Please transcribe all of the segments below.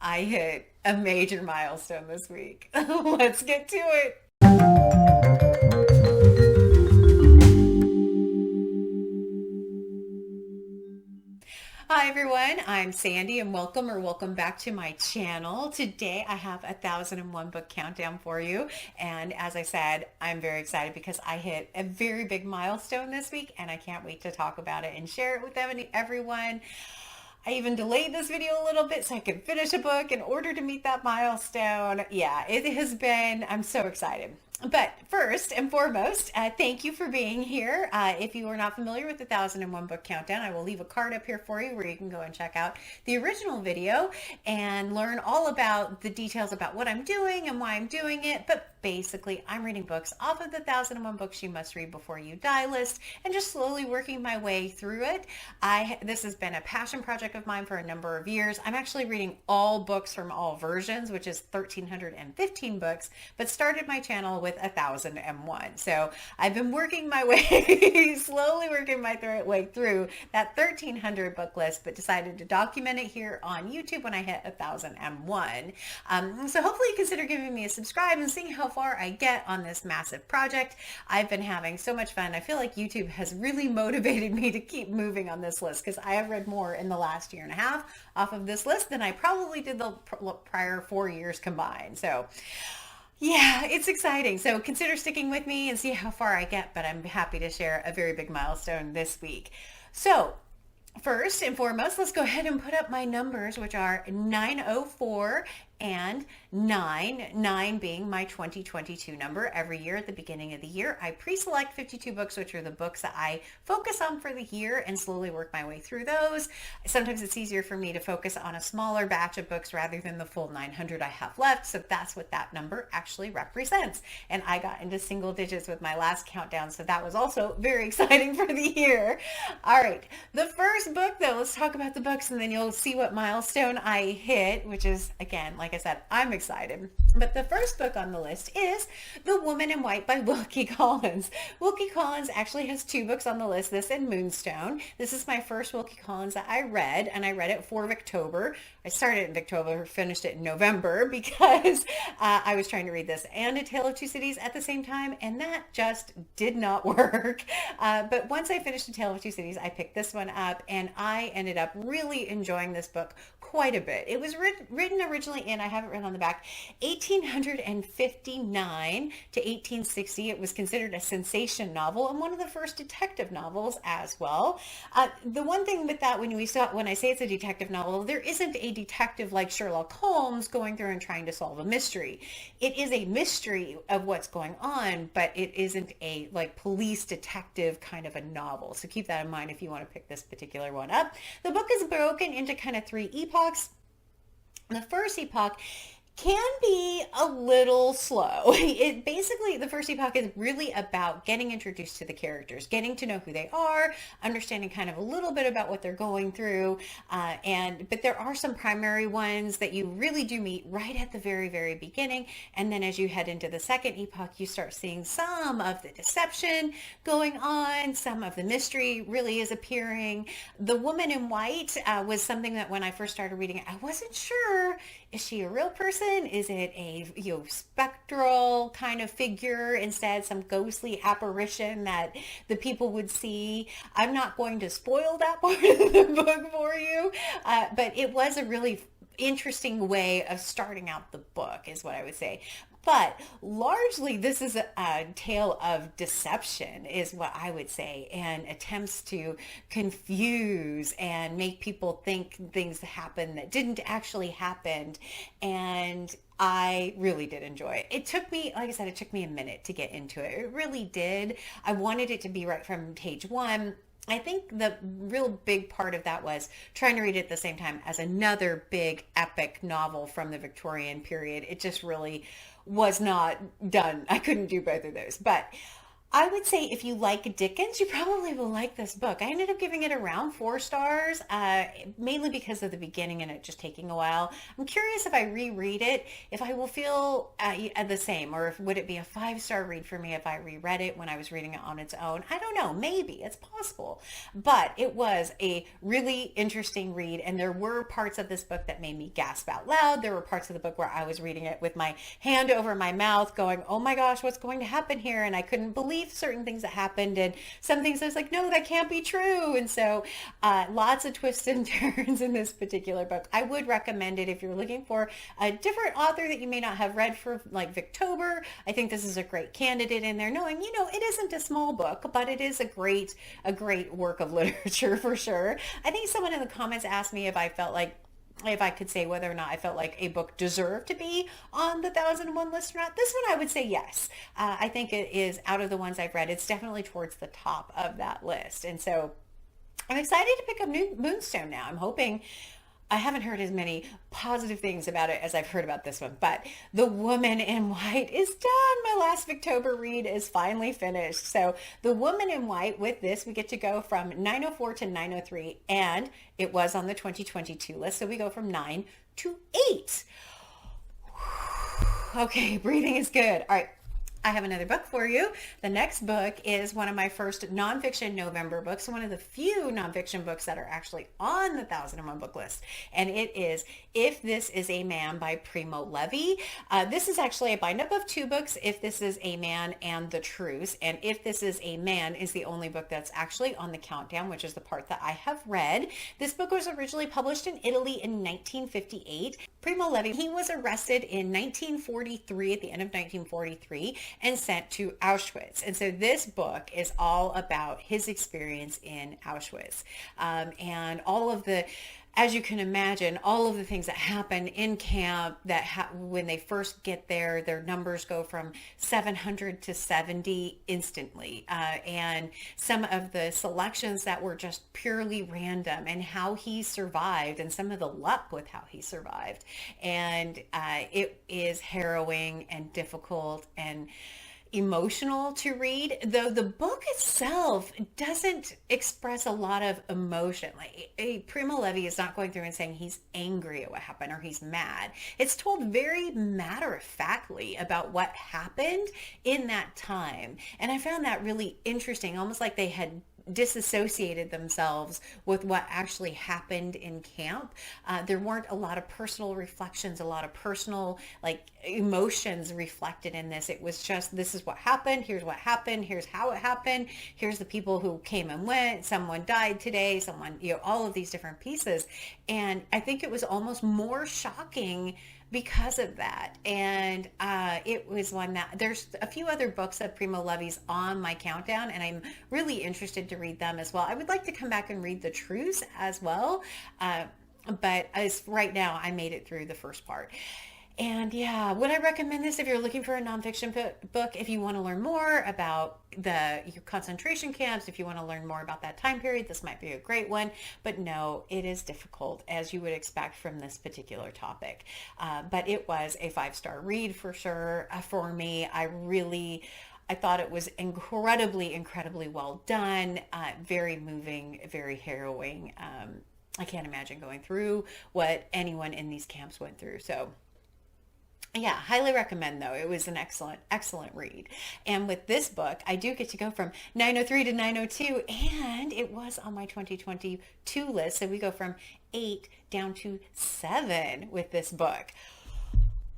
I hit a major milestone this week. Let's get to it. Hi everyone, I'm Sandy and welcome back to my channel. Today I have 1001 book countdown for you. And as I said, I'm very excited because I hit a very big milestone this week and I can't wait to talk about it and share it with everyone. I even delayed this video a little bit so I could finish a book in order to meet that milestone. Yeah, it has been, I'm so excited. But first and foremost, thank you for being here. If you are not familiar with the 1001 Book Countdown, I will leave a card up here for you where you can go and check out the original video and learn all about the details about what I'm doing and why I'm doing it. But basically, I'm reading books off of the 1001 Books You Must Read Before You Die list and just slowly working my way through it. This has been a passion project of mine for a number of years. I'm actually reading all books from all versions, which is 1,315 books, but started my channel with 1001. So I've been working my way, slowly working my way through that 1,300 book list, but decided to document it here on YouTube when I hit 1001. So hopefully you consider giving me a subscribe and seeing how far I get on this massive project. I've been having so much fun. I feel like YouTube has really motivated me to keep moving on this list because I have read more in the last year and a half off of this list than I probably did the prior 4 years combined. So yeah, it's exciting. So consider sticking with me and see how far I get, but I'm happy to share a very big milestone this week. So first and foremost, let's go ahead and put up my numbers, which are 904 and 9 being my 2022 number. Every year at the beginning of the year, I pre-select 52 books, which are the books that I focus on for the year and slowly work my way through those. Sometimes it's easier for me to focus on a smaller batch of books rather than the full 900 I have left. So that's what that number actually represents. And I got into single digits with my last countdown. So that was also very exciting for the year. All right. The first book though, let's talk about the books and then you'll see what milestone I hit, which is again, like I said, I'm excited. But the first book on the list is The Woman in White by Wilkie Collins. Wilkie Collins actually has two books on the list, this and Moonstone. This is my first Wilkie Collins that I read, and I read it for Victober. I started in October, finished it in November because I was trying to read this and A Tale of Two Cities at the same time, and that just did not work. But once I finished A Tale of Two Cities, I picked this one up, and I ended up really enjoying this book quite a bit. It was written originally in, I have it written on the back, 1859 to 1860. It was considered a sensation novel and one of the first detective novels as well. The one thing with that, when I say it's a detective novel, there isn't a detective like Sherlock Holmes going through and trying to solve a mystery. It is a mystery of what's going on, but it isn't a like police detective kind of a novel. So keep that in mind if you want to pick this particular one up. The book is broken into kind of three epochs. The first epoch can be a little slow. It basically, the first epoch is really about getting introduced to the characters, getting to know who they are, understanding kind of a little bit about what they're going through. But there are some primary ones that you really do meet right at the very, very beginning. And then as you head into the second epoch, you start seeing some of the deception going on, some of the mystery really is appearing. The Woman in White was something that when I first started reading it, I wasn't sure, is she a real person? Is it a spectral kind of figure instead, some ghostly apparition that the people would see? I'm not going to spoil that part of the book for you, but it was a really interesting way of starting out the book is what I would say. But largely, this is a tale of deception, is what I would say, and attempts to confuse and make people think things happen that didn't actually happen. And I really did enjoy it. It took me, like I said, it took me a minute to get into it. It really did. I wanted it to be right from page one. I think the real big part of that was trying to read it at the same time as another big epic novel from the Victorian period. It just really was not done. I couldn't do both of those. But I would say if you like Dickens, you probably will like this book. I ended up giving it around 4 stars, mainly because of the beginning and it just taking a while. I'm curious if I reread it, if I will feel the same, or if, would it be a 5-star read for me if I reread it when I was reading it on its own? I don't know. Maybe. It's possible. But it was a really interesting read, and there were parts of this book that made me gasp out loud. There were parts of the book where I was reading it with my hand over my mouth going, oh my gosh, what's going to happen here? And I couldn't believe certain things that happened, and some things I was like, no, that can't be true. And so lots of twists and turns in this particular book. I would recommend it if you're looking for a different author that you may not have read for, like Victober. I think this is a great candidate in there, knowing, it isn't a small book, but it is a great work of literature for sure. I think someone in the comments asked me if I could say whether or not I felt like a book deserved to be on the 1001 list or not. This one I would say yes. I think it is, out of the ones I've read, it's definitely towards the top of that list. And so I'm excited to pick up Moonstone now. I'm hoping, I haven't heard as many positive things about it as I've heard about this one, but The Woman in White is done. My last Victober read is finally finished. So The Woman in White, with this, we get to go from 904 to 903, and it was on the 2022 list. So we go from 9 to 8. Okay, breathing is good. All right. I have another book for you. The next book is one of my first nonfiction November books, one of the few nonfiction books that are actually on the 1001 book list. And it is If This Is a Man by Primo Levi. This is actually a bind-up of 2 books, If This Is a Man and The Truce. And If This Is a Man is the only book that's actually on the countdown, which is the part that I have read. This book was originally published in Italy in 1958. Primo Levi, he was arrested in 1943, at the end of 1943, and sent to Auschwitz. And so this book is all about his experience in Auschwitz, and all of the, as you can imagine, all of the things that happen in camp, that when they first get there, their numbers go from 700 to 70 instantly. And some of the selections that were just purely random, and how he survived, and some of the luck with how he survived. And it is harrowing and difficult and emotional to read, though the book itself doesn't express a lot of emotion. Like, Primo Levi is not going through and saying he's angry at what happened or he's mad. It's told very matter-of-factly about what happened in that time. And I found that really interesting, almost like they had disassociated themselves with what actually happened in camp. There weren't a lot of personal reflections, a lot of personal emotions reflected in this. It was just, this is what happened, here's how it happened, here's the people who came and went, someone died today, someone, all of these different pieces. And I think it was almost more shocking because of that. And it was one that, there's a few other books of Primo Levi's on my countdown, and I'm really interested to read them as well. I would like to come back and read The Truce as well, but as right now, I made it through the first part. And yeah, would I recommend this if you're looking for a nonfiction book? If you want to learn more about your concentration camps, if you want to learn more about that time period, this might be a great one. But no, it is difficult, as you would expect from this particular topic. But it was a 5-star read for sure for me. I thought it was incredibly well done, very moving, very harrowing. I can't imagine going through what anyone in these camps went through. So yeah, highly recommend though. It was an excellent read. And with this book, I do get to go from 903 to 902, and it was on my 2022 list. So we go from 8 down to 7 with this book.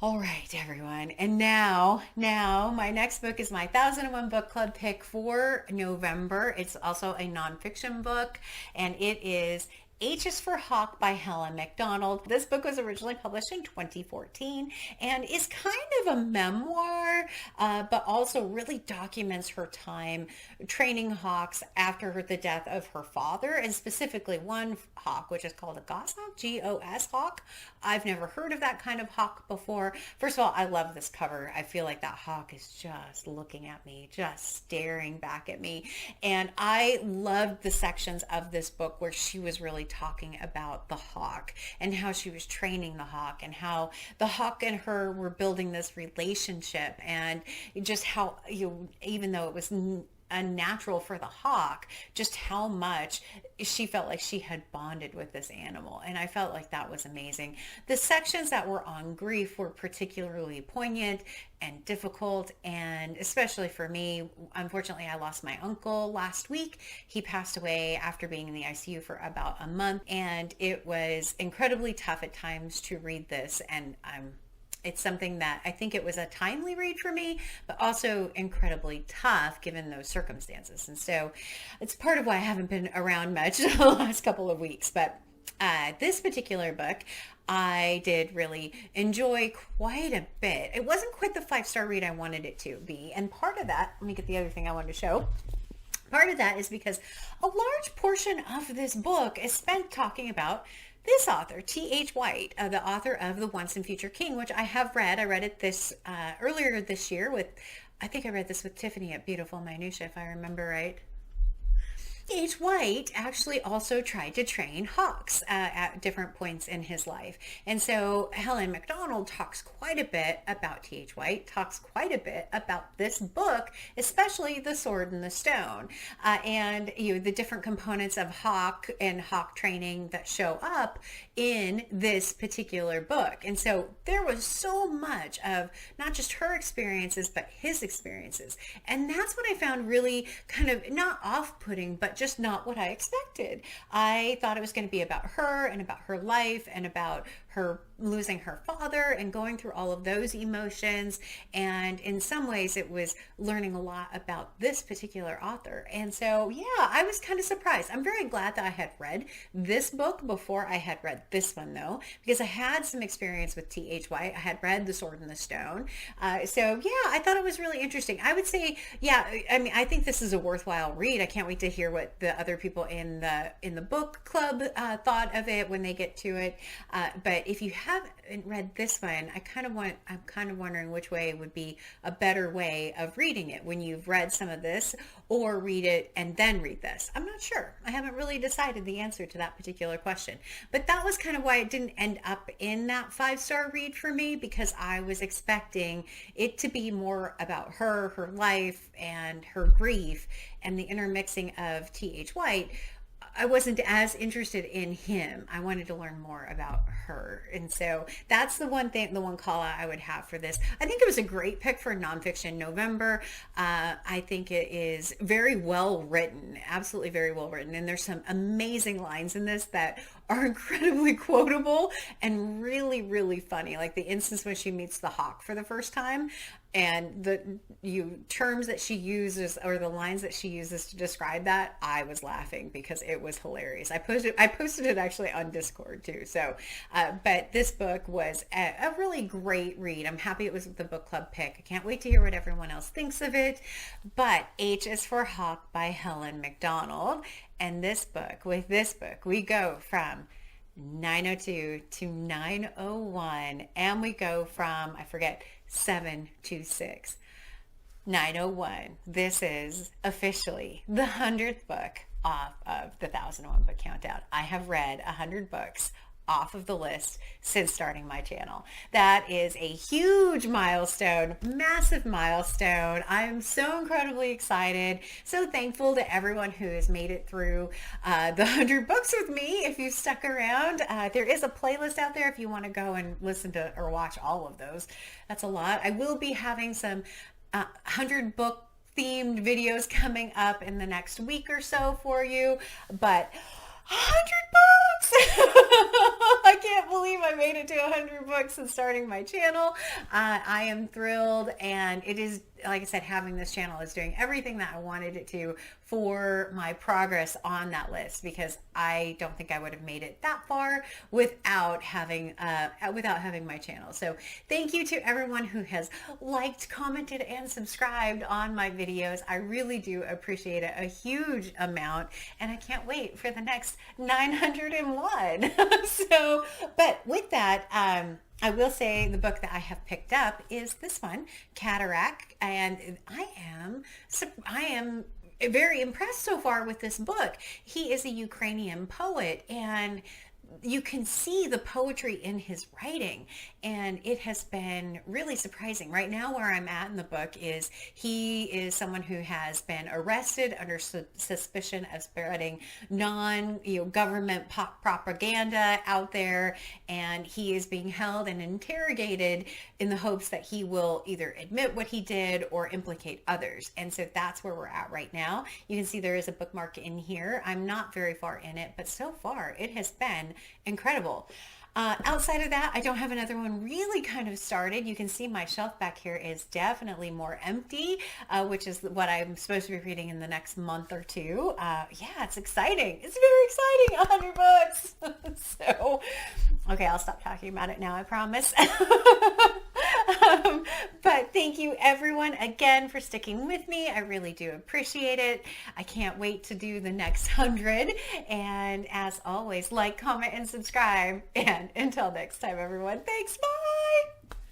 All right, everyone. And now my next book is my 1001 book club pick for November. It's also a nonfiction book, and it is H is for Hawk by Helen MacDonald. This book was originally published in 2014 and is kind of a memoir, but also really documents her time training hawks after the death of her father, and specifically one hawk, which is called a goshawk, G-O-S hawk. I've never heard of that kind of hawk before. First of all, I love this cover. I feel like that hawk is just looking at me, just staring back at me. And I loved the sections of this book where she was really talking about the hawk and how she was training the hawk and how the hawk and her were building this relationship, and just how, even though it was unnatural for the hawk, just how much she felt like she had bonded with this animal. And I felt like that was amazing. The sections that were on grief were particularly poignant and difficult, and especially for me, unfortunately, I lost my uncle last week. He passed away after being in the ICU for about a month, and it was incredibly tough at times to read this, and it's something that I think it was a timely read for me, but also incredibly tough given those circumstances. And so it's part of why I haven't been around much the last couple of weeks. But this particular book, I did really enjoy quite a bit. It wasn't quite the 5-star read I wanted it to be. And part of that, let me get the other thing I wanted to show. Part of that is because a large portion of this book is spent talking about this author, T.H. White, the author of The Once and Future King, which I have read. I read it earlier this year I think I read this with Tiffany at Beautiful Minutia, if I remember right. T.H. White actually also tried to train hawks at different points in his life. And so Helen MacDonald talks quite a bit about T.H. White, talks quite a bit about this book, especially The Sword and the Stone, and the different components of hawk and hawk training that show up in this particular book. And so there was so much of not just her experiences, but his experiences. And that's what I found really kind of not off-putting, but just not what I expected. I thought it was going to be about her and about her life and about her losing her father and going through all of those emotions. And in some ways it was learning a lot about this particular author. And so, yeah, I was kind of surprised. I'm very glad that I had read this book before I had read this one, though, because I had some experience with T.H. White. I had read The Sword and the Stone. So yeah, I thought it was really interesting. I would say, yeah, I mean, I think this is a worthwhile read. I can't wait to hear what the other people in the book club thought of it when they get to it. But if you haven't read this one, I'm kind of wondering which way would be a better way of reading it, when you've read some of this or read it and then read this. I'm not sure. I haven't really decided the answer to that particular question. But that was kind of why it didn't end up in that 5-star read for me, because I was expecting it to be more about her life and her grief and the intermixing of T.H. White. I wasn't as interested in him. I wanted to learn more about her. And so that's the one call out I would have for this. I think it was a great pick for Nonfiction November. I think it is very well written, absolutely very well written. And there's some amazing lines in this that are incredibly quotable and really, really funny. Like the instance when she meets the hawk for the first time, and the terms that she uses, or the lines that she uses to describe that, I was laughing because it was hilarious. I posted it actually on Discord too. So, but this book was a really great read. I'm happy it was the book club pick. I can't wait to hear what everyone else thinks of it. But H is for Hawk by Helen MacDonald. And with this book, we go from 902 to 901, and we go from, 7 to 6. 901. This is officially the 100th book off of the 1001 book countdown. I have read 100 books off of the list since starting my channel. That is a huge milestone, massive milestone. I'm so incredibly excited, so thankful to everyone who has made it through the 100 books with me. If you've stuck around, there is a playlist out there if you want to go and listen to or watch all of those. That's a lot. I will be having some 100 book themed videos coming up in the next week or so for you, but 100 books! I can't believe I made it to 100 books since starting my channel. I am thrilled, and it is, like I said, having this channel is doing everything that I wanted it to for my progress on that list, because I don't think I would have made it that far without having my channel. So thank you to everyone who has liked, commented, and subscribed on my videos. I really do appreciate it a huge amount, and I can't wait for the next 901. So, but with that, I will say the book that I have picked up is this one, Cataract, and I am very impressed so far with this book. He is a Ukrainian poet, and you can see the poetry in his writing, and it has been really surprising. Right now, where I'm at in the book is he is someone who has been arrested under suspicion of spreading government propaganda out there, and he is being held and interrogated in the hopes that he will either admit what he did or implicate others. And so that's where we're at right now. You can see there is a bookmark in here. I'm not very far in it, but so far it has been incredible. Outside of that, I don't have another one really kind of started. You can see my shelf back here is definitely more empty, which is what I'm supposed to be reading in the next month or two. Yeah, it's exciting. It's very exciting. 100 books. So, okay, I'll stop talking about it now, I promise. But thank you everyone again for sticking with me. I really do appreciate it. I can't wait to do the next 100. And as always, like, comment, and subscribe. And until next time, everyone, thanks. Bye.